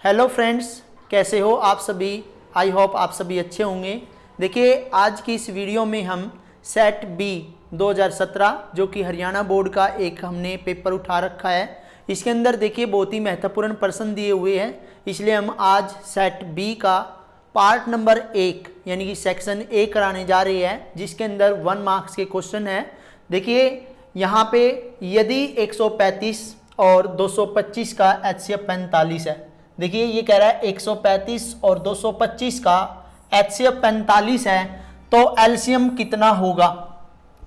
Hello friends, कैसे हो आप सभी। आई होप आप सभी अच्छे होंगे। देखिए, आज की इस वीडियो में हम सेट बी 2017 जो कि हरियाणा बोर्ड का एक हमने पेपर उठा रखा है, इसके अंदर देखिए बहुत ही महत्वपूर्ण प्रश्न दिए हुए हैं। इसलिए हम आज सेट बी का पार्ट नंबर 1 यानी कि सेक्शन ए कराने जा रहे हैं, जिसके अंदर 1 मार्क्स के क्वेश्चन है। देखिए यहाँ पे यदि 135 और 225 का HCF 45 है। देखिए ये कह रहा है 135 और 225 का HCF 45 है, तो एलसीएम कितना होगा।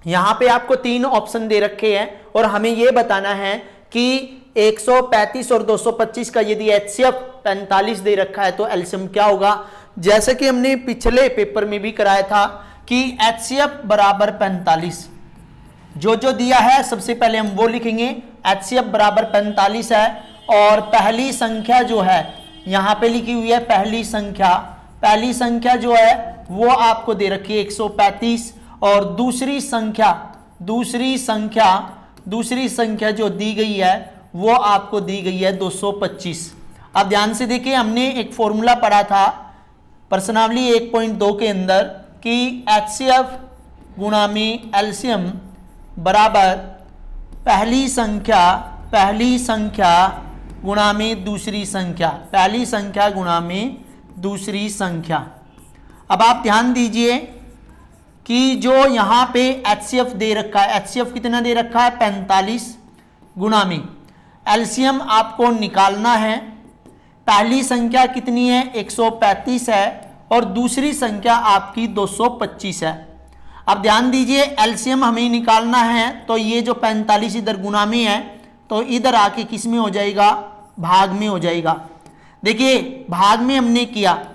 यहाँ पे आपको 3 ऑप्शन दे रखे हैं और हमें ये बताना है कि 135 और 225 का यदि HCF 45 दे रखा है तो एलसीएम क्या होगा। जैसे कि हमने पिछले पेपर में भी कराया था कि HCF बराबर 45, जो दिया है सबसे पहले हम वो लिखेंगे। HCF बराबर 45 है और पहली संख्या जो है यहाँ पे लिखी हुई है, पहली संख्या जो है वो आपको दे रखी है 135 और दूसरी संख्या जो दी गई है वो आपको दी गई है 225। अब ध्यान से देखिए, हमने एक फॉर्मूला पढ़ा था प्रश्नावली 1.2 के अंदर कि HCF गुणा में एलसीएम बराबर पहली संख्या गुणा में दूसरी संख्या। अब आप ध्यान दीजिए कि जो यहाँ पे HCF दे रखा है, HCF कितना दे रखा है 45 गुणा में एलसीएम आपको निकालना है। पहली संख्या कितनी है 135 है और दूसरी संख्या आपकी 225 है। अब ध्यान दीजिए, एलसीएम हमें निकालना है, तो ये जो 45 इधर गुणा में है तो इधर आके किस में हो जाएगा, भाग में हो जाएगा। देखिए भाग में हमने किया,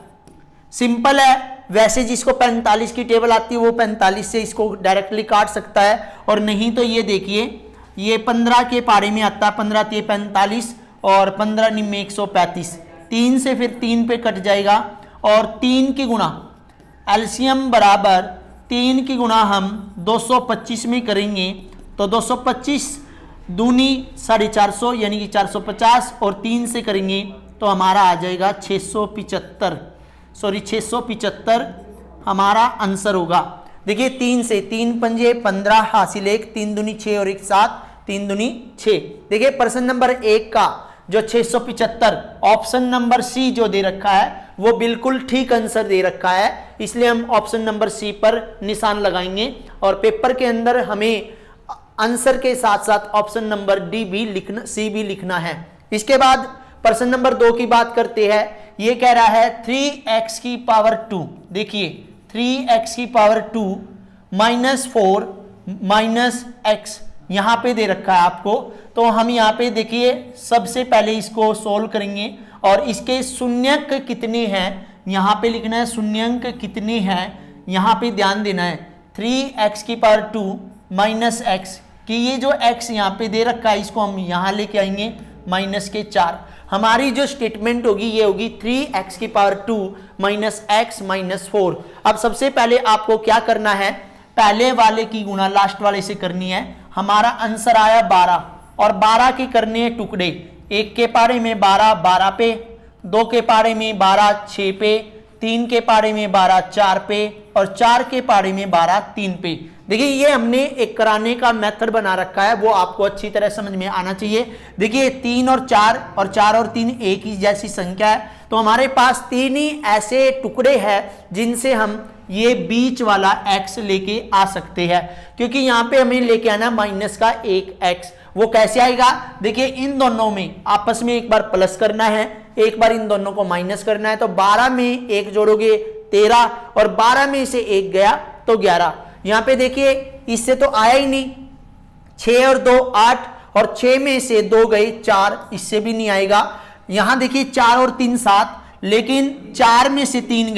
सिंपल है। वैसे जिसको 45 की टेबल आती है वो 45 से इसको डायरेक्टली काट सकता है, और नहीं तो ये देखिए ये 15 के पारे में आता है, 15 3 45 और 15 निम्न 135, 3 से फिर 3 पे कट जाएगा और 3 की गुणा एलसीएम बराबर 3 की गुणा हम 225 में करेंगे तो 225 दूनी 450 यानी कि 450 और 3 से करेंगे तो हमारा आ जाएगा 675 हमारा आंसर होगा। देखिए 3 से 3 पंजे 15 हासिल 1, 3 दूनी 6 और 1 7, 3 दूनी 6। देखिए प्रश्न नंबर 1 का जो 675 ऑप्शन नंबर सी जो दे रखा है वो बिल्कुल ठीक आंसर दे रखा है, इसलिए हम ऑप्शन नंबर सी पर निशान लगाएंगे और पेपर के अंदर हमें आंसर के साथ साथ ऑप्शन नंबर सी भी लिखना है। इसके बाद प्रश्न नंबर 2 की बात करते हैं। ये कह रहा है 3x की पावर 2। देखिए 3x की पावर 2 माइनस 4 माइनस x यहां पे दे रखा है आपको, तो हम यहाँ पे देखिए सबसे पहले इसको सोल्व करेंगे और इसके शून्यंक कितने हैं यहाँ पे लिखना है। शून्यंक कितने हैं यहाँ पे ध्यान देना है। 3x की पावर 2 माइनस x कि ये जो x यहाँ पे दे रखा है इसको हम यहाँ लेके आएंगे माइनस के 4। हमारी जो स्टेटमेंट होगी ये होगी 3x की पावर 2 माइनस x माइनस 4। अब सबसे पहले आपको क्या करना है, पहले वाले की गुणा लास्ट वाले से करनी है। हमारा आंसर आया 12 और 12 के करने हैं टुकड़े, 1 के पारे में 12 12 पे, 2 के पारे में 12 6 पे, 3 के पारे में 12 4 पे और 4 के पारे में 12 3 पे। देखिए ये हमने एक कराने का मेथड बना रखा है, वो आपको अच्छी तरह समझ में आना चाहिए। देखिए 3 और 4 और 4 और 3 एक ही जैसी संख्या है, तो हमारे पास 3 ही ऐसे टुकड़े हैं जिनसे हम ये बीच वाला x लेके आ सकते हैं, क्योंकि यहाँ पे हमें लेके आना माइनस का 1x। वो कैसे आएगा, देखिए इन दोनों में आपस में एक बार प्लस करना है, एक बार इन दोनों को माइनस करना है। तो 12 में 1 जोड़ोगे 13 और 12 में से 1 गया तो 11। यहाँ पे देखिए इससे तो आया ही नहीं, 6 और 2 8 और 6 में से 2 गए 4, इससे भी नहीं आएगा। यहाँ देखिए 4 और 3 7, लेकिन 4 में से 3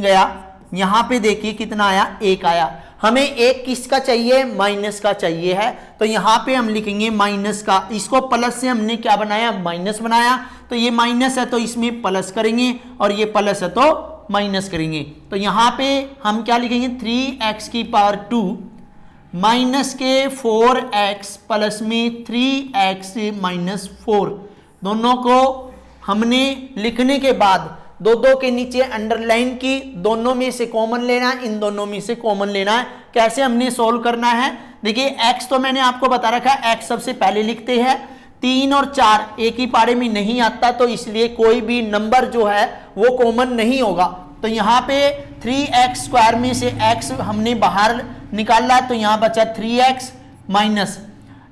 गया, यहाँ पे देखिए कितना आया 1 आया। हमें 1 किसका चाहिए, माइनस का चाहिए है, तो यहाँ पे हम लिखेंगे माइनस का। इसको प्लस से हमने क्या बनाया, माइनस बनाया, तो ये माइनस है तो इसमें प्लस करेंगे और ये प्लस है तो माइनस करेंगे। तो यहाँ पे हम क्या लिखेंगे 3x की पावर 2 माइनस के 4x प्लस में 3x माइनस 4, दोनों को हमने लिखने के बाद दो दो के नीचे अंडरलाइन की, दोनों में से कॉमन लेना है, इन दोनों में से कॉमन लेना है। कैसे हमने सोल्व करना है, देखिए x तो मैंने आपको बता रखा है, x सबसे पहले लिखते हैं। 3 और 4 एक ही पारे में नहीं आता, तो इसलिए कोई भी नंबर जो है वो कॉमन नहीं होगा। तो यहाँ पे 3x स्क्वायर में से x हमने बाहर निकाला, तो यहाँ बचा 3x माइनस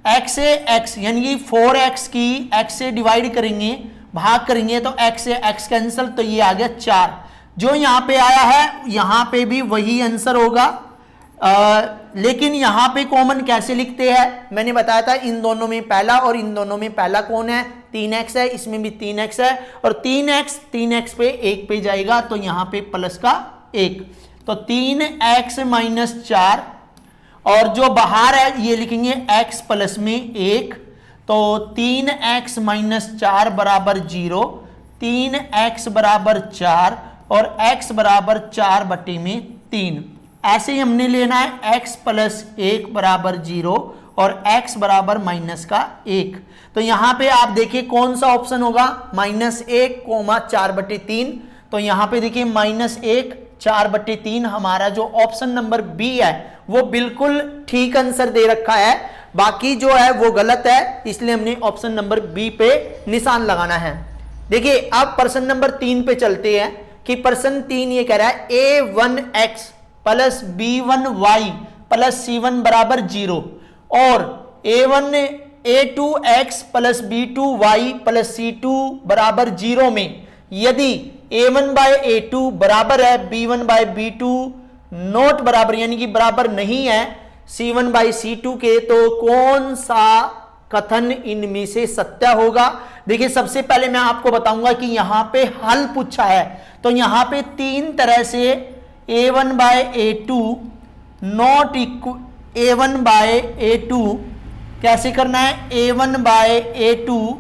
x से x यानी कि 4x की x से डिवाइड करेंगे, भाग करेंगे, तो x से x कैंसिल, तो ये आ गया 4। जो यहाँ पे आया है यहाँ पे भी वही आंसर होगा, लेकिन यहाँ पे कॉमन कैसे लिखते हैं मैंने बताया था, इन दोनों में पहला और इन दोनों में पहला कौन है, 3x है, इसमें भी 3x है, और 3x पे 1 पे जाएगा, तो यहाँ पे प्लस का 1, तो 3x माइनस 4, और जो बाहर है ये लिखेंगे x प्लस में 1, तो 3x माइनस 4 बराबर 0, 3x बराबर 4 और x बराबर 4 बटे में 3। ऐसे ही हमने लेना है x प्लस 1 बराबर 0 और x बराबर माइनस का 1। तो यहां पे आप देखिए कौन सा ऑप्शन होगा, -1, 4/3। तो यहां पे देखिए -1, 4/3 हमारा जो ऑप्शन नंबर बी है वो बिल्कुल ठीक आंसर दे रखा है, बाकी जो है वो गलत है, इसलिए हमने ऑप्शन नंबर बी पे निशान लगाना है। देखिए अब प्रश्न नंबर 3 पे चलते हैं कि प्रश्न 3 ये कह रहा है a1x plus b1y plus c1 बराबर 0 और a2x plus b2y plus c2 बराबर 0 में यदि a1 बाय a2 बराबर है b1 बाय b2 नॉट बराबर यानी कि बराबर नहीं है c1 बाई c2 के, तो कौन सा कथन इनमें से सत्य होगा। देखिए सबसे पहले मैं आपको बताऊंगा कि यहां पे हल पूछा है, तो यहां पे 3 तरह से a1 bye a2 not equal a1 bye a2 कैसे करना है, a1 bye a2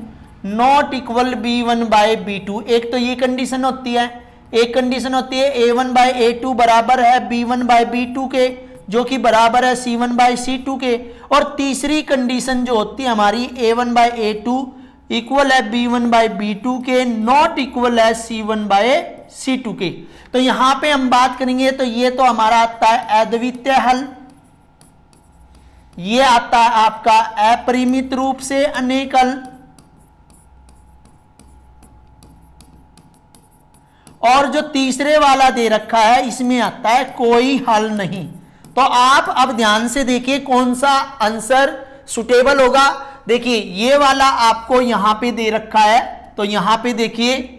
not equal b1 bye b2। एक तो ये कंडीशन होती है, एक कंडीशन होती है a1 बाय a2 बराबर है b1 बाय b2 के, जो कि बराबर है c1 बाय c2 के, और तीसरी कंडीशन जो होती है हमारी a1 बाय a2 इक्वल है b1 बाय b2 के, नॉट इक्वल है c1 बाय c2 के। तो यहां पे हम बात करेंगे तो ये तो हमारा आता है अद्वितीय हल, ये आता है आपका अपरिमित रूप से अनेक हल, और जो तीसरे वाला दे रखा है इसमें आता है कोई हल नहीं। तो आप अब ध्यान से देखिए कौन सा आंसर सुटेबल होगा। देखिए ये वाला आपको यहां पे दे रखा है, तो यहां पे देखिए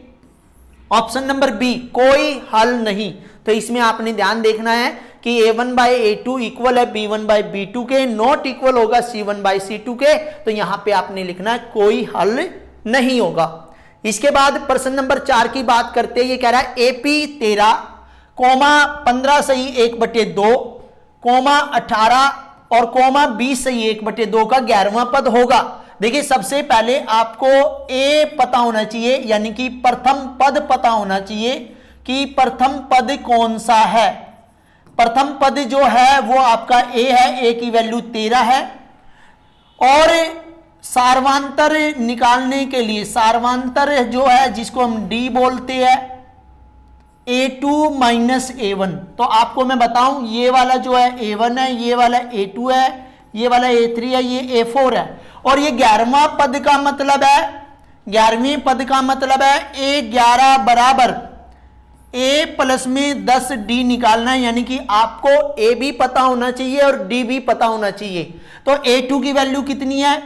ऑप्शन नंबर बी कोई हल नहीं, तो इसमें आपने ध्यान देखना है कि a1 बाय a2 इक्वल है b1 बाय b2 के, नॉट इक्वल होगा c1 बाय c2 के, तो यहां पे आपने लिखना है कोई हल नहीं होगा। इसके बाद प्रश्न नंबर 4 की बात करते हैं, ये कह रहा है AP 13, 15 सही 1/2, 18 और 20 सही 1/2 का 11वां पद होगा। देखिए सबसे पहले आपको ए पता होना चाहिए, यानी कि प्रथम पद पता होना चाहिए कि प्रथम पद कौन सा है। प्रथम पद जो है वो आपका ए है, ए की वैल्यू 13 है, और सार्वांतर निकालने के लिए सार्वांतर जो है जिसको हम डी बोलते हैं a2 माइनस a1, तो आपको मैं बताऊं ये वाला जो है a1 है, ये वाला a2 है, ये वाला a3 है, ये a4 है, और ये 11वां पद का मतलब है, 11वें पद का मतलब है a11 बराबर a प्लस में 10 d निकालना है, यानी कि आपको a भी पता होना चाहिए और d भी पता होना चाहिए। तो a2 की वैल्यू कितनी है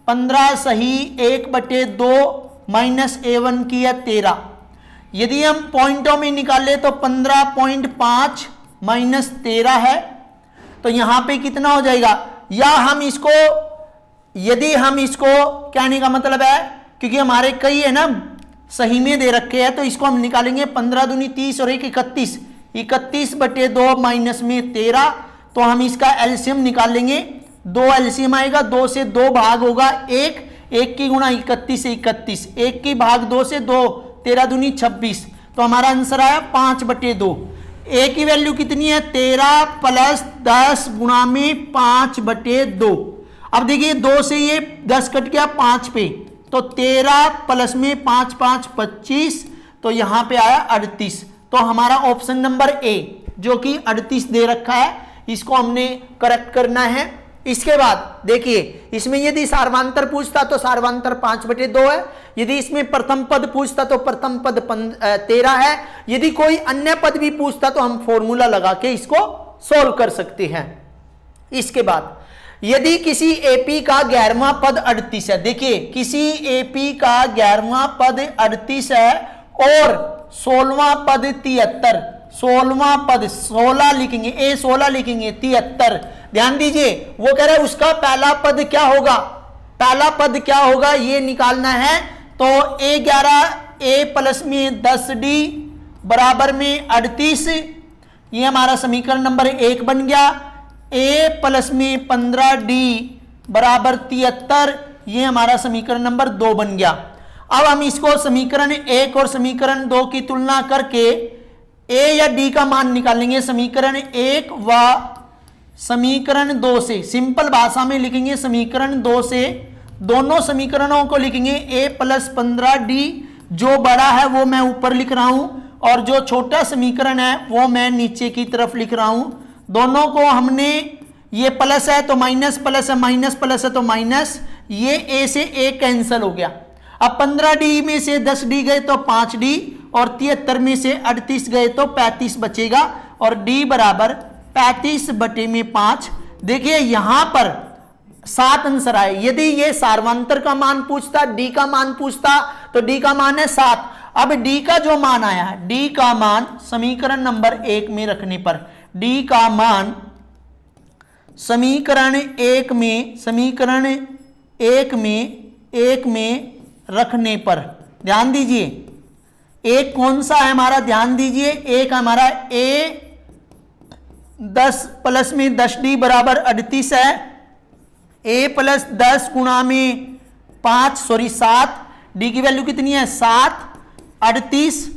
15 सही 1/2 माइनस a1 की है 13, यदि हम पॉइंटों में निकाले तो 15.5 माइनस 13 है, तो यहां पे कितना हो जाएगा, या हम इसको यदि हम इसको कहने का मतलब है क्योंकि हमारे कई है ना सही में दे रखे हैं, तो इसको हम निकालेंगे 15 दूनी 30 और 1 31, 31/2 माइनस में 13, तो हम इसका एलसीएम निकालेंगे, 2 एलसीएम आएगा, 2 से 2 भाग होगा 1 की गुणा 31 से 31, 1 की भाग 2 से 2, 13 दूनी 26, तो हमारा आंसर आया 5/2। ए की वैल्यू कितनी है 13 प्लस 10 गुणा में 5/2। अब देखिए 2 से ये 10 कट गया 5 पे, तो 13 प्लस में 5 5 25, तो यहां पे आया 38। तो हमारा ऑप्शन नंबर ए जो कि 38 दे रखा है, इसको हमने करेक्ट करना है। इसके बाद देखिए, इसमें यदि सार्वांतर पूछता तो सार्वांतर 5/2 है, यदि इसमें प्रथम पद पूछता तो प्रथम पद 13 है, यदि कोई अन्य पद भी पूछता तो हम फॉर्मूला लगा के इसको सोल्व कर सकते हैं। इसके बाद यदि किसी एपी का 11वां पद 38 है, देखिए किसी एपी का 11वां पद 38 है और 16वां पद 73, 16वां पद 16 लिखेंगे, ए 16 लिखेंगे, 73। ध्यान दीजिए, वो कह रहे हैं उसका पहला पद क्या होगा, पहला पद क्या होगा ये निकालना है। तो A11 ए प्लस में 10D बराबर में 38, ये हमारा समीकरण नंबर 1 बन गया। ए प्लस में 15D बराबर 73, ये हमारा समीकरण नंबर 2 बन गया। अब हम इसको समीकरण 1 और समीकरण 2 की तुलना करके ए या डी का मान निकालेंगे। समीकरण 1 व समीकरण 2 से, सिंपल भाषा में लिखेंगे समीकरण 2 से, दोनों समीकरणों को लिखेंगे। ए प्लस 15D, जो बड़ा है वो मैं ऊपर लिख रहा हूं और जो छोटा समीकरण है वो मैं नीचे की तरफ लिख रहा हूं। दोनों को हमने, ये प्लस है तो माइनस, प्लस है माइनस, प्लस है तो माइनस, ये ए से ए कैंसिल हो गया। अब 15D में से 10D गए तो 5D और 73 में से 38 गए तो 35 बचेगा और D बराबर 35/5। देखिए यहां पर 7 आंसर आए। यदि ये सार्वंतर का मान पूछता, डी का मान पूछता, तो डी का मान है 7। अब डी का जो मान आया है, डी का मान समीकरण नंबर 1 में रखने पर, डी का मान समीकरण 1 में रखने पर, ध्यान दीजिए एक कौन सा है हमारा, ध्यान दीजिए, एक हमारा ए 10 प्लस में 10D बराबर 38 है। ए प्लस 10 गुणा में 7, डी की वैल्यू कितनी है 7, 38।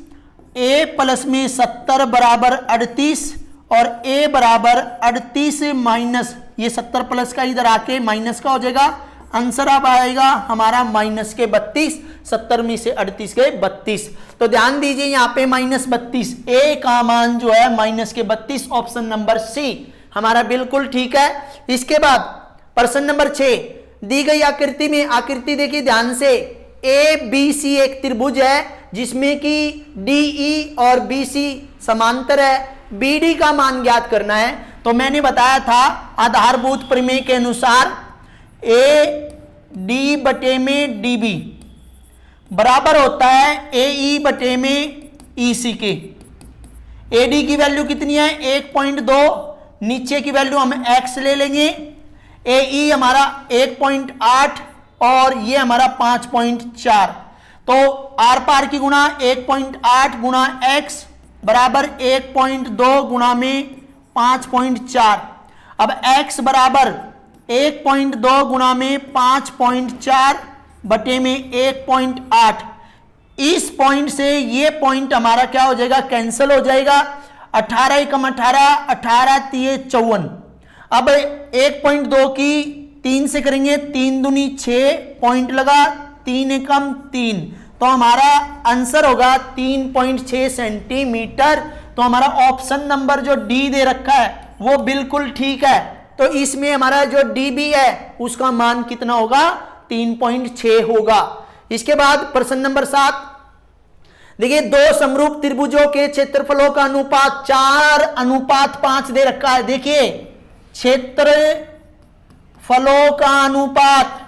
ए प्लस में 70 बराबर 38 और ए बराबर 38 माइनस, ये 70 प्लस का इधर आके माइनस का हो जाएगा। आंसर अब आएगा हमारा माइनस के 32, 70 में से 38 के 32। तो ध्यान दीजिए यहाँ पे -32, ए का मान जो है माइनस के 32, ऑप्शन नंबर सी हमारा बिल्कुल ठीक है। इसके बाद प्रश्न नंबर 6, दी गई आकृति में, आकृति देखिए ध्यान से, ए बी सी एक त्रिभुज है जिसमें कि डी ई और बी सी समांतर है, बी डी का मान ज्ञात करना है। तो मैंने बताया था आधारभूत प्रमेय के अनुसार ए डी बटे में डी बी बराबर होता है ए ई बटे में ई सी के। ए डी की वैल्यू कितनी है 1.2, नीचे की वैल्यू हम x ले लेंगे। ए ई हमारा 1.8 और ये हमारा 5.4, तो आर पार की गुणा 1.8 गुणा x बराबर 1.2 गुणा में 5.4। अब x बराबर 1.2 गुणा में 5.4 बटे में 1.8, इस पॉइंट से ये पॉइंट हमारा क्या हो जाएगा, कैंसिल हो जाएगा। 18 × 18, 18 × 3 = 54। अब 1.2 की 3 से करेंगे, 3 दूनी 6, पॉइंट लगा, 3 × 3, तो हमारा आंसर होगा 3.6 सेंटीमीटर। तो हमारा ऑप्शन नंबर जो डी दे रखा है वो बिल्कुल ठीक है। तो इसमें हमारा जो डी बी है उसका मान कितना होगा, 3.6 होगा। इसके बाद प्रश्न नंबर 7, देखिए दो समरूप त्रिभुजों के क्षेत्रफलों का अनुपात 4:5 दे रखा है। देखिए क्षेत्रफलों का अनुपात,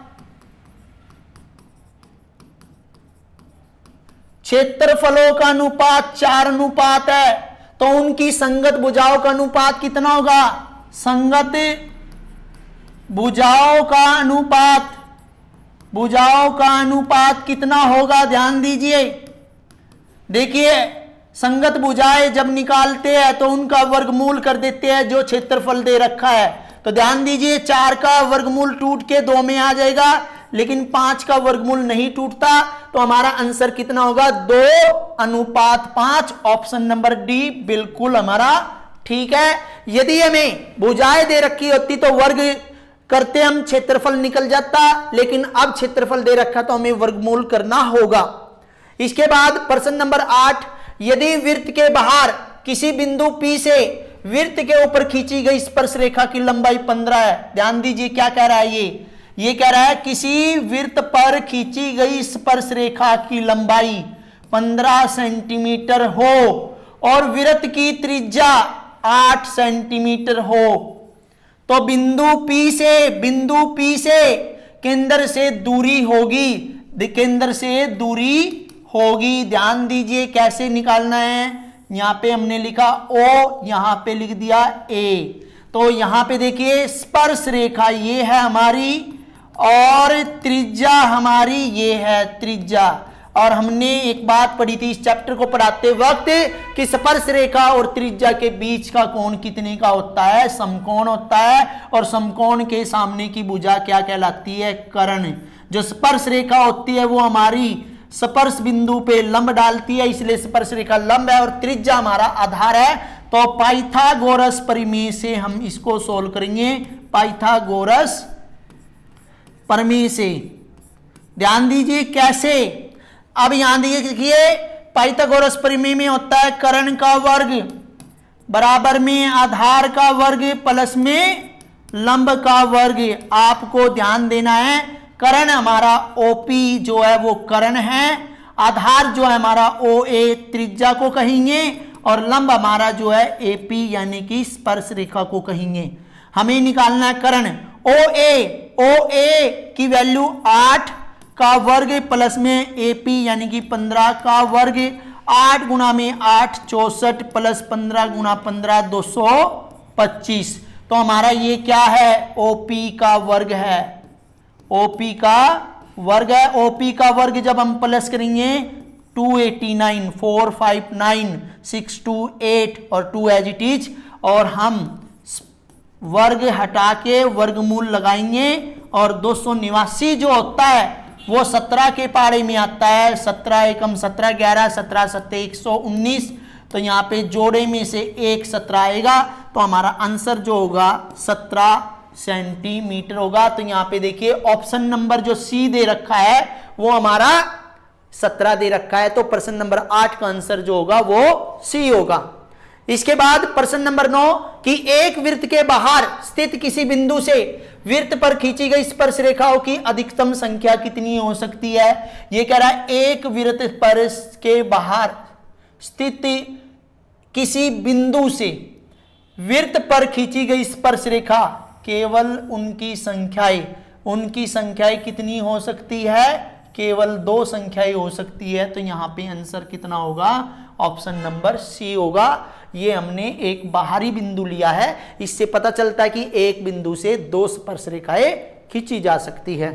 क्षेत्रफलों का अनुपात 4:5 है, तो उनकी संगत भुजाओं का अनुपात कितना होगा, संगत भुजाओं का अनुपात कितना होगा, ध्यान दीजिए। देखिए संगत भुजाएं जब निकालते हैं तो उनका वर्गमूल कर देते हैं जो क्षेत्रफल दे रखा है। तो ध्यान दीजिए 4 का वर्गमूल टूट के 2 में आ जाएगा, लेकिन 5 का वर्गमूल नहीं टूटता। तो हमारा आंसर कितना होगा, 2:5। ऑप्शन नंबर डी बिल्कुल हमारा ठीक है। यदि हमें भुजाएं दे रखी होती तो वर्ग करते हम क्षेत्रफल निकल जाता, लेकिन अब क्षेत्रफल दे रखा तो हमें वर्गमूल करना होगा। इसके बाद प्रश्न नंबर 8, यदि वृत्त के बाहर किसी बिंदु P से वृत्त के ऊपर खींची गई स्पर्श रेखा की लंबाई 15 है। ध्यान दीजिए क्या कह रहा है ये कह रहा है किसी वृत्त पर खींची गई स्पर्श रेखा की लंबाई 15 सेंटीमीटर हो और वृत्त की त्रिज्या 8 सेंटीमीटर हो, तो बिंदु P से केंद्र से दूरी होगी, केंद्र से दूरी होगी। ध्यान दीजिए कैसे निकालना है। यहां पे हमने लिखा O, यहां पे लिख दिया A। तो यहां पे देखिए स्पर्श रेखा ये है हमारी और त्रिज्या हमारी ये है त्रिज्या। और हमने एक बात पढ़ी थी इस चैप्टर को पढ़ाते वक्त कि स्पर्श रेखा और त्रिज्या के बीच का कोण कितने का होता है, समकोण होता है। और समकोण के सामने की भुजा क्या कहलाती है, कर्ण। जो स्पर्श रेखा होती है वो हमारी स्पर्श बिंदु पे लंब डालती है, इसलिए स्पर्श रेखा लंब है और त्रिज्या हमारा आधार है। तो पाइथागोरस प्रमेय से हम इसको सोल्व करेंगे, पाइथागोरस प्रमेय से। ध्यान दीजिए कैसे। अब यहां देखिए पाइथागोरस प्रमेय में होता है कर्ण का वर्ग बराबर में आधार का वर्ग प्लस में लंब का वर्ग। आपको ध्यान देना है कर्ण हमारा OP जो है वो कर्ण है, आधार जो है हमारा OA त्रिज्या को कहेंगे और लंब हमारा जो है AP यानी कि स्पर्श रेखा को कहेंगे। हमें निकालना है कर्ण OA की वैल्यू 8 का वर्ग प्लस में AP यानी कि 15 का वर्ग। 8 गुना में 8 64 प्लस 15 गुना 15 225। तो हमारा ये क्या है, OP का वर्ग है, OP का वर्ग है। OP का वर्ग जब हम प्लस करेंगे 289 459 628 और 2 एज इट इज, और हम वर्ग हटा के वर्गमूल लगाएंगे और 289 जो होता है वो 17 के पारे में आता है। 17 एकम 17 11 17 7 119। तो यहाँ पे जोड़े में से 1 17 आएगा, तो हमारा आंसर जो होगा 17 सेंटीमीटर होगा। तो यहाँ पे देखिए ऑप्शन नंबर जो C दे रखा है वो हमारा 17 दे रखा है, तो प्रश्न नंबर 8 का आंसर जो होगा वो C होगा। इसके बाद प्रश्न नंबर 9 कि एक वृत्त के बाहर स्थित किसी बिंदु से वृत्त पर खींची गई स्पर्श रेखाओं की अधिकतम संख्या कितनी हो सकती है। यह कह रहा है एक वृत्त पर के बाहर स्थित किसी बिंदु से वृत्त पर खींची गई स्पर्श रेखा केवल उनकी संख्याएं कितनी हो सकती है, केवल 2 संख्याएं हो सकती है। तो यहां पे आंसर कितना होगा, ऑप्शन नंबर C होगा। ये हमने एक बाहरी बिंदु लिया है, इससे पता चलता है कि एक बिंदु से 2 स्पर्श रेखाएं खींची जा सकती है।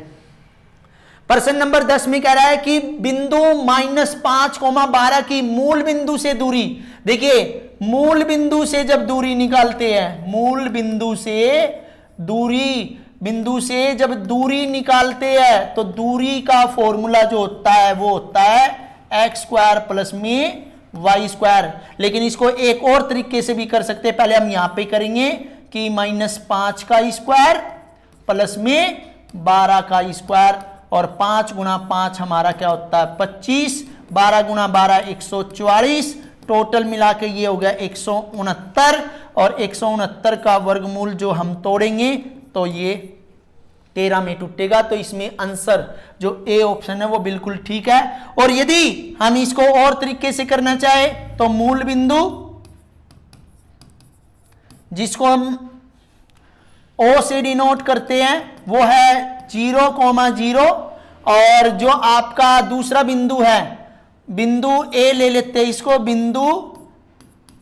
प्रश्न नंबर 10 में कह रहा है कि बिंदु -5,12 की मूल बिंदु से दूरी। देखिए मूल बिंदु से जब दूरी निकालते हैं, मूल बिंदु से जब दूरी निकालते हैं तो दूरी का फॉर्मूला जो होता है वो होता है x² प्लस में y²। लेकिन इसको एक और तरीके से भी कर सकते हैं, पहले हम यहां पे करेंगे कि -5 का स्क्वायर प्लस में 12 का स्क्वायर, और 5 गुना 5 हमारा क्या होता है 25, 12 गुना 12 144, टोटल मिला के ये हो गया 169, और 169 का वर्गमूल जो हम तोड़ेंगे तो ये 13 में टूटेगा। तो इसमें आंसर जो A ऑप्शन है वो बिल्कुल ठीक है। और यदि हम इसको और तरीके से करना चाहे तो मूल बिंदु जिसको हम O से डिनोट करते हैं वो है 0,0, और जो आपका दूसरा बिंदु है बिंदु A ले लेते हैं, इसको बिंदु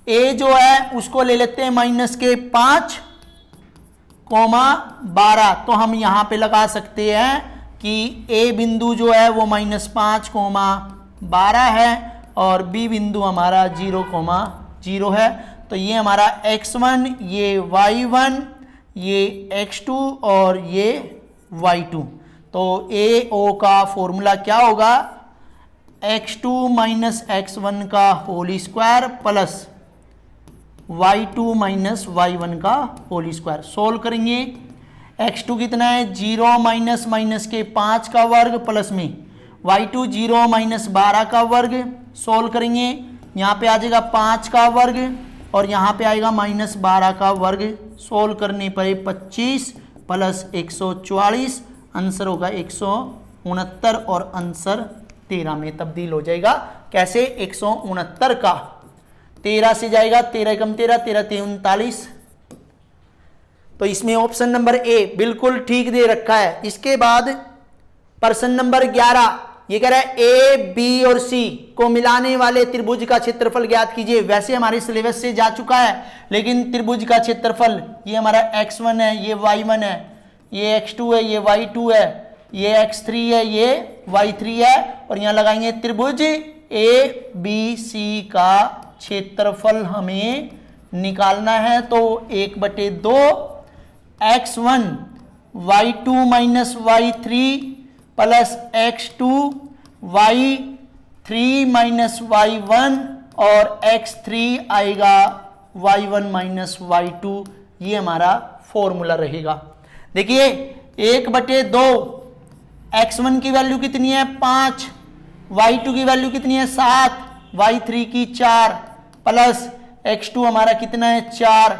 A जो है उसको ले लेते हैं -5,12। तो हम यहां पे लगा सकते हैं कि A बिंदु जो है वो -5,12 है और B बिंदु हमारा 0,0 है। तो ये हमारा x1, ये y1, ये x2 और ये y2। तो AO का फॉर्मूला क्या होगा, x2 - x1 का whole square plus y2 - y1 का होल स्क्वायर। सोल्व करेंगे x2 कितना है 0 माइनस माइनस के 5 का वर्ग प्लस में y2 0 माइनस 12 का वर्ग। सोल्व करेंगे, यहाँ पे आ जाएगा 5 का वर्ग और यहाँ पे आएगा माइनस 12 का वर्ग। सोल्व करने पर 25 प्लस 144, आंसर होगा 169 और आंसर 13 में तब्दील हो जाएगा। कैसे 169 का 13 से जाएगा, 13 एकम 13, 13 39। तो इसमें ऑप्शन नंबर ए बिल्कुल ठीक दे रखा है। इसके बाद प्रश्न नंबर 11 ये कह रहा है ए बी और सी को मिलाने वाले त्रिभुज का क्षेत्रफल ज्ञात कीजिए। वैसे हमारे सिलेबस से जा चुका है, लेकिन त्रिभुज का क्षेत्रफल ये हमारा x1 है, ये y1 है, ये x2 है, ये y2 है, ये x3 है, ये y3 है और यहां लगाएंगे त्रिभुज ए बी सी का क्षेत्रफल हमें निकालना है। तो 1/2 x1 y2 minus y3 plus x2 y3 minus y1 और x3 आएगा y1 माइनस y2। ये हमारा फॉर्मूला रहेगा। देखिए 1/2 x1 की वैल्यू कितनी है 5, y2 की वैल्यू कितनी है 7, y3 की 4 प्लस x2 हमारा कितना है 4,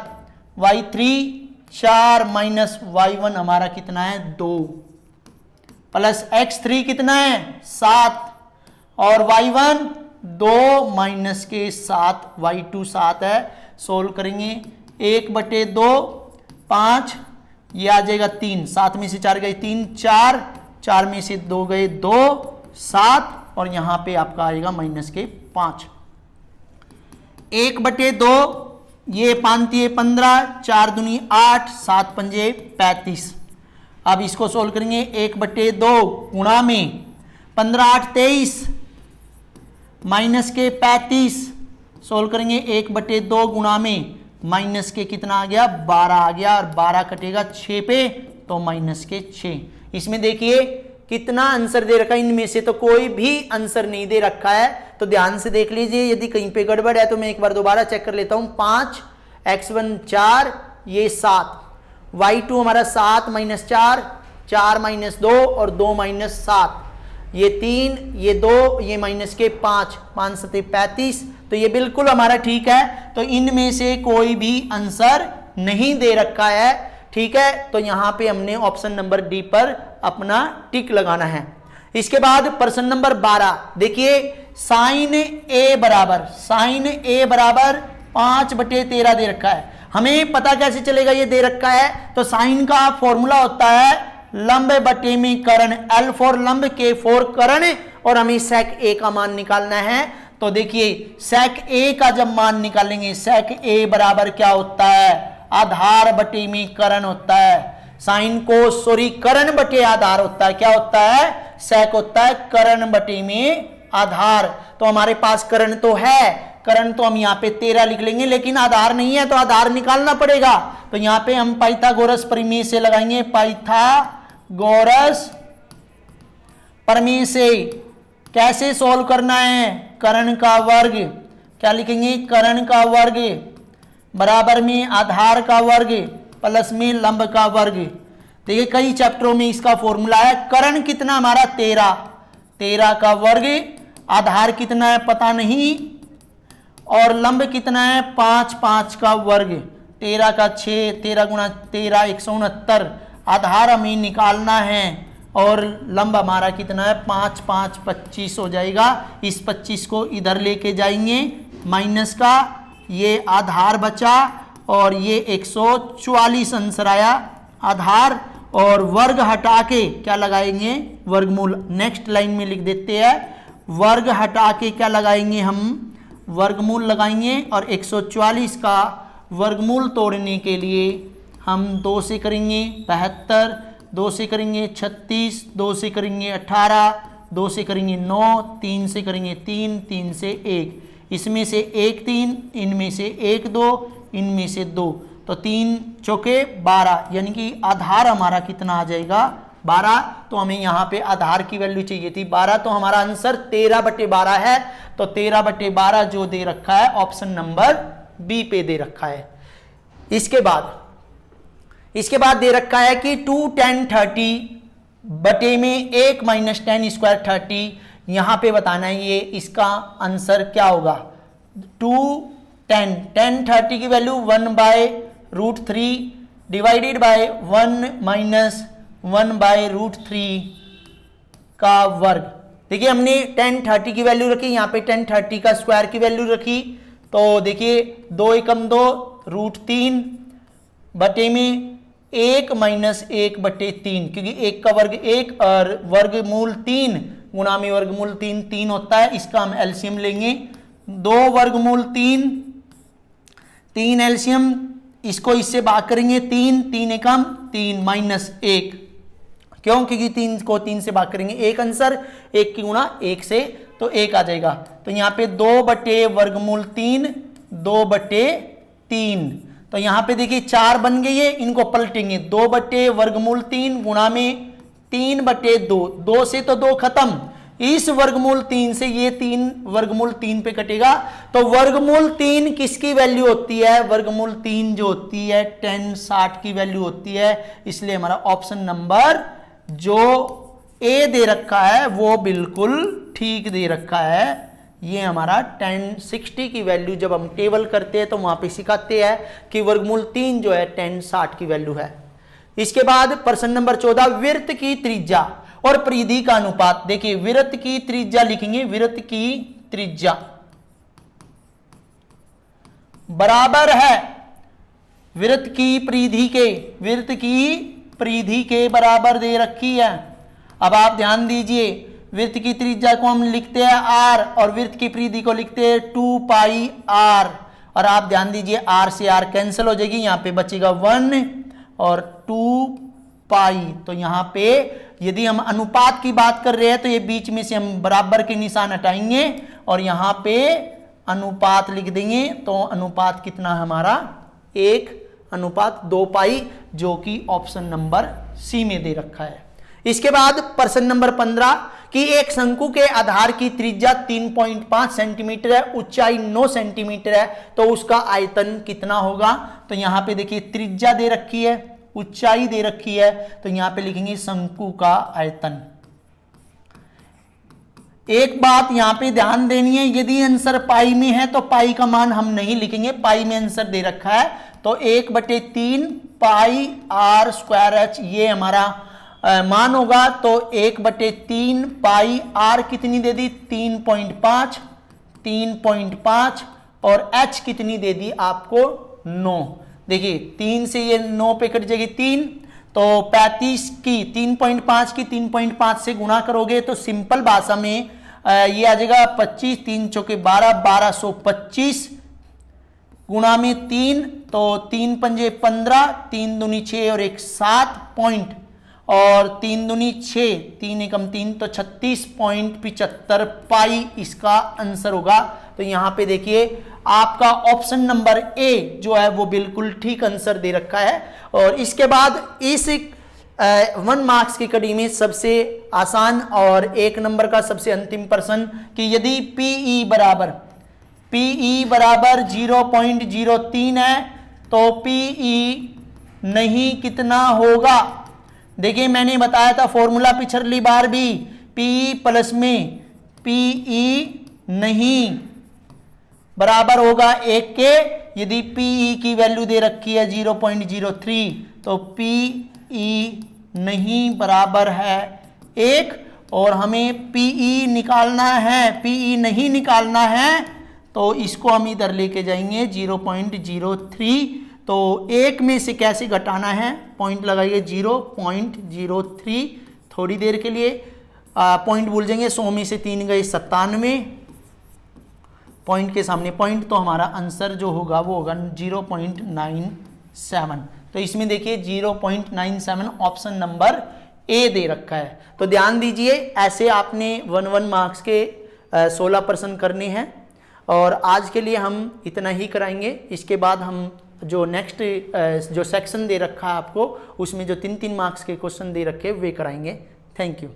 y3 4 माइनस y1 हमारा कितना है 2 प्लस x3 कितना है 7 और y1 2 माइनस के 7, y2 7 है। सोल्व करेंगे 1/2 5, ये आ जाएगा 3, 7 में से 4 गए 3, 4, 4 में से 2 गए 2, 7 और यहां पे आपका आएगा माइनस के 5। 1/2 ये 5 15, 4 दूनी 8, 7 पंजे 35। अब इसको सोल्व करेंगे 1/2 गुणा में 15 8 23 माइनस के 35। सोल्व करेंगे 1/2 गुणा में माइनस के कितना आ गया 12 आ गया और 12 कटेगा 6 पे तो माइनस के 6। इसमें देखिए कितना आंसर दे रखा है, इनमें से तो कोई भी आंसर नहीं दे रखा है। तो ध्यान से देख लीजिए, यदि कहीं पे गड़बड़ है तो मैं एक बार दोबारा चेक कर लेता हूं। 5 x1 4 ये 7, y2 हमारा 7 माइनस 4, 4 माइनस 2 और 2 माइनस 7, ये 3 ये 2 ये माइनस के 5, 5 7 35। तो ये बिल्कुल हमारा ठीक है। तो इनमें से कोई भी आंसर नहीं दे रखा है, ठीक है। तो यहां पे हमने ऑप्शन नंबर डी पर अपना टिक लगाना है। इसके बाद प्रश्न नंबर 12 देखिए साइन ए बराबर 5/13 दे रखा है। हमें पता कैसे चलेगा ये दे रखा है, तो साइन का फॉर्मूला होता है लंब बटे में करण, L फॉर लंब, K फॉर करण और हमें सेक ए का मान निकालना है। तो देखिए सेक ए का जब मान निकालेंगे, सेक ए बराबर क्या होता है आधार बटे में करण होता है। साइन को सॉरी करण बटे आधार होता है, क्या होता है सेक होता है करण बटे में आधार। तो हमारे पास करण तो है, करण तो हम यहाँ पे 13 लिख लेंगे, लेकिन आधार नहीं है तो आधार निकालना पड़ेगा। तो यहाँ पे हम पाइथागोरस प्रमेय से लगाएंगे, पाइथागोरस प्रमेय से। कैसे सोल्व करना है, करण का वर्ग, क्या लिखेंगे करण का वर्ग बराबर में आधार का वर्ग प्लस में लंब का वर्ग। देखिए कई चैप्टरों में इसका फॉर्मूला है। करण कितना हमारा 13 का वर्ग, आधार कितना है पता नहीं और लंब कितना है 5 का वर्ग, 13 का 6, 13 गुणा 13 169। आधार हमें निकालना है और लंब हमारा कितना है 5 5 25 हो जाएगा। इस 25 को इधर लेके जाएंगे, माइनस का ये आधार बचा और ये 144 आंसर आया आधार, और वर्ग हटा के क्या लगाएंगे वर्गमूल। नेक्स्ट लाइन में लिख देते हैं, वर्ग हटा के क्या लगाएंगे हम वर्गमूल लगाएंगे और 144 का वर्गमूल तोड़ने के लिए हम 2 से करेंगे 72, 2 से करेंगे 36, 2 से करेंगे 18, 2 से करेंगे 9, 3 से करेंगे 3, 3 से 1, इसमें से 1 3, इनमें से 1 2, इनमें से 2, तो 3 चौके 12, यानी कि आधार हमारा कितना आ जाएगा 12। तो हमें यहाँ पे आधार की वैल्यू चाहिए थी 12, तो हमारा आंसर 13/12 है। तो 13/12 जो दे रखा है ऑप्शन नंबर बी पे दे रखा है। इसके बाद इसके बाद दे रखा है कि 2 10 30 बटे में 1 माइनस 10 स्क्वायर 30, यहां पे बताना है ये इसका आंसर क्या होगा। 2 10 10 30 की वैल्यू 1/√3 डिवाइडेड बाय 1 माइनस 1/√3 का वर्ग। देखिए हमने 10 30 की वैल्यू रखी, यहाँ पे 10 30 का स्क्वायर की वैल्यू रखी, तो देखिए 2 एकम 2 √3 बटे में 1 माइनस 1/3, क्योंकि 1 का वर्ग 1 और वर्गमूल 3 गुणा में वर्गमूल 3 3 होता है, इसका हम एलसीएम लेंगे। 2 वर्गमूल 3 एलसीएम, इसको इससे भाग करेंगे 3 एकम 3 माइनस 1, क्यों, क्योंकि 3 को 3 से भाग करेंगे 1 आंसर, 1 की गुणा 1 से तो 1 आ जाएगा। तो यहाँ पे 2 बटे वर्गमूल 3 2/3, तो यहाँ पे देखिए 4 बन गई है, इनको पलटेंगे 2 बटे वर्गमूल 3 गुणा में 3/2, 2 से तो 2 खत्म, इस वर्गमूल 3 से ये 3 वर्गमूल 3 पे कटेगा, तो वर्गमूल 3 किसकी वैल्यू होती है, वर्गमूल 3 जो होती है 10 60 की वैल्यू होती है, इसलिए हमारा ऑप्शन नंबर जो ए दे रखा है वो बिल्कुल ठीक दे रखा है। ये हमारा 10 60 की वैल्यू जब हम टेबल करते हैं तो वहां पे सिखाते हैं कि वर्गमूल 3 जो है 10 60 की वैल्यू है। इसके बाद प्रश्न नंबर 14, वृत्त की त्रिज्या और परिधि का अनुपात। देखिए वृत्त की त्रिज्या लिखेंगे, वृत्त की त्रिज्या बराबर है वृत्त की परिधि के, वृत्त की परिधि के बराबर दे रखी है। अब आप ध्यान दीजिए, वृत्त की त्रिज्या को हम लिखते हैं r और वृत्त की परिधि को लिखते हैं 2πr, और आप ध्यान दीजिए r से r कैंसिल हो जाएगी, यहाँ पे बचेगा 1 और 2π। तो यहाँ पे यदि हम अनुपात की बात कर रहे हैं तो ये बीच में से हम बराबर के निशान हटाएंगे और यहाँ पे अनुपात लिख देंगे, तो अनुपात कितना हमारा 1/2π, जो कि ऑप्शन नंबर सी में दे रखा है। इसके बाद प्रश्न नंबर 15 कि एक शंकु के आधार की त्रिज्या 3.5 सेंटीमीटर है, ऊंचाई 9 सेंटीमीटर है, तो उसका आयतन कितना होगा। तो यहां पे देखिए त्रिज्या दे रखी है, ऊंचाई दे रखी है, तो यहां पे लिखेंगे शंकु का आयतन। एक बात यहां पे ध्यान देनी है, यदि आंसर पाई में है तो पाई का मान हम नहीं लिखेंगे, पाई में आंसर दे रखा है तो 1/3 पाई r स्क्वायर h ये हमारा मान होगा। तो 1/3 पाई r कितनी दे दी 3.5 और h कितनी दे दी आपको 9। देखिए 3 से ये 9 पे कट जाएगी 3, तो 35 की 3.5 की 3.5 से गुणा करोगे तो सिंपल भाषा में ये आ जाएगा 25, 3 चौके 12, 1225 गुणा में 3, तो 3 पंजे 15, 3 दूनी 6 और 1 7 पॉइंट, और 3 दूनी 6, 3 एकम 3 तो 36.75 पाई इसका आंसर होगा। तो यहां पे देखिए आपका ऑप्शन नंबर ए जो है वो बिल्कुल ठीक आंसर दे रखा है। और इसके बाद इस 1 मार्क्स की कड़ी में सबसे आसान और 1 नंबर का सबसे अंतिम प्रश्न कि यदि PE बराबर 0.03 है तो PE नहीं कितना होगा। देखिए मैंने बताया था फॉर्मूला पिछली बार भी, PE प्लस में PE नहीं बराबर होगा 1 के। यदि PE की वैल्यू दे रखी है 0.03 तो PE नहीं बराबर है 1, और हमें PE निकालना है, PE नहीं निकालना है तो इसको हम इधर लेके जाएंगे 0.03। तो 1 में से कैसे घटाना है, पॉइंट लगाइए 0.03, थोड़ी देर के लिए पॉइंट भूल जाएंगे। 100 में से 3 गए 97, पॉइंट के सामने पॉइंट, तो हमारा आंसर जो होगा वो होगा 0.97। तो इसमें देखिए 0.97 ऑप्शन नंबर ए दे रखा है। तो ध्यान दीजिए ऐसे आपने 1 मार्क्स के 16 प्रश्न करने हैं, और आज के लिए हम इतना ही कराएंगे। इसके बाद हम जो नेक्स्ट जो सेक्शन दे रखा है आपको उसमें जो 3 मार्क्स के क्वेश्चन दे रखे वे कराएंगे। Thank you.